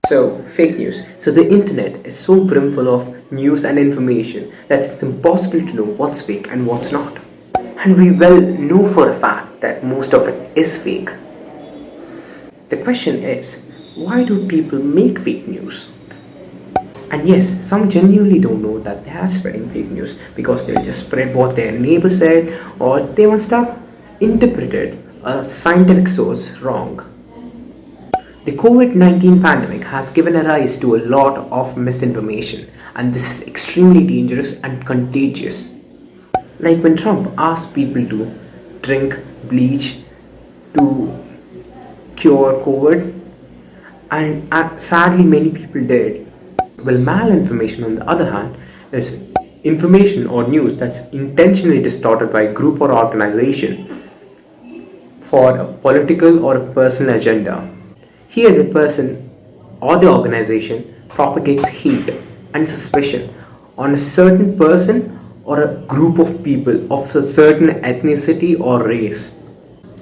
So, fake news. So, the internet is so brimful of news and information that it's impossible to know what's fake and what's not. And we well know for a fact that most of it is fake. The question is, why do people make fake news? And yes, some genuinely don't know that they are spreading fake news because they'll just spread what their neighbor said, or they must have interpreted a scientific source wrong. The COVID-19 pandemic has given a rise to a lot of misinformation, and this is extremely dangerous and contagious. Like when Trump asked people to drink bleach to cure COVID, and sadly many people did. Well, malinformation, on the other hand, is information or news that's intentionally distorted by a group or organization for a political or a personal agenda. Here, the person or the organization propagates hate and suspicion on a certain person or a group of people of a certain ethnicity or race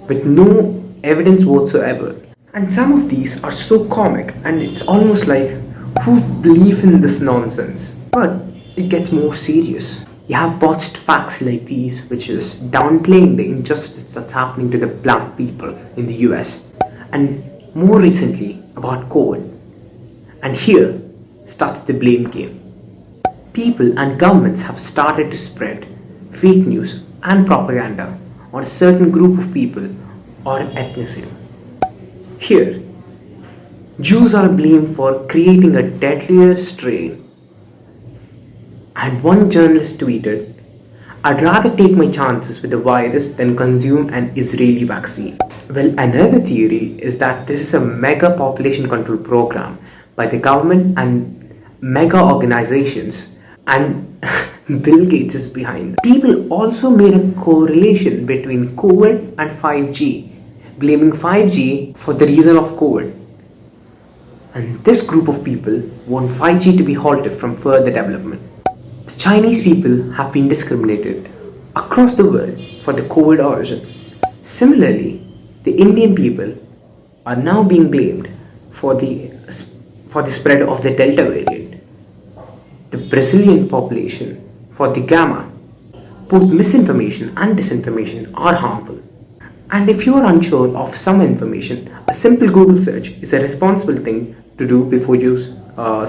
with no evidence whatsoever. And some of these are so comic, and it's almost like, who believe in this nonsense? But it gets more serious. You have botched facts like these, which is downplaying the injustice that's happening to the black people in the US, and more recently about COVID. And here starts the blame game. People and governments have started to spread fake news and propaganda on a certain group of people or ethnicity. Here, Jews are blamed for creating a deadlier strain. And one journalist tweeted, "I'd rather take my chances with the virus than consume an Israeli vaccine." Well, another theory is that this is a mega population control program by the government and mega organizations, and Bill Gates is behind. People also made a correlation between COVID and 5G, blaming 5G for the reason of COVID. And this group of people want 5G to be halted from further development. The Chinese people have been discriminated across the world for the COVID origin. Similarly, the Indian people are now being blamed for the spread of the Delta variant. The Brazilian population for the Gamma. Both misinformation and disinformation are harmful. And if you are unsure of some information, a simple Google search is a responsible thing to do before you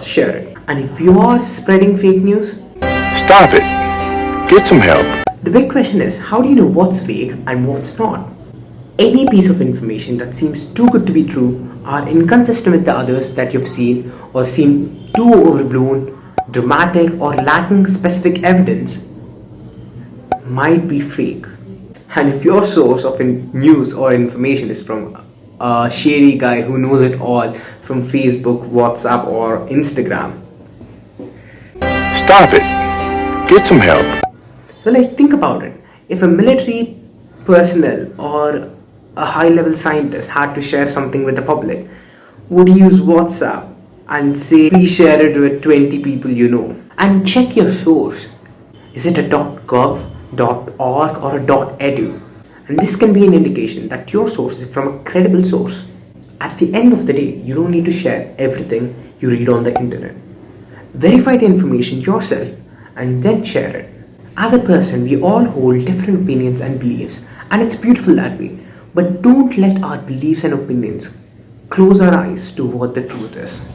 share it. And if you are spreading fake news, stop it. Get some help. The big question is, how do you know what's fake and what's not? Any piece of information that seems too good to be true or inconsistent with the others that you've seen, or seem too overblown, dramatic, or lacking specific evidence might be fake. And if your source of news or information is from a shady guy who knows it all from Facebook, WhatsApp, or Instagram, stop it. Get some help. well, like, think about it. If a military personnel or a high-level scientist had to share something with the public, would you use WhatsApp and say, please share it with 20 people you know? And check your source. Is it a .gov, .org, or a .edu? And this can be an indication that your source is from a credible source. At the end of the day, you don't need to share everything you read on the internet. Verify the information yourself and then share it. As a person, we all hold different opinions and beliefs, and it's beautiful that way. But don't let our beliefs and opinions close our eyes to what the truth is.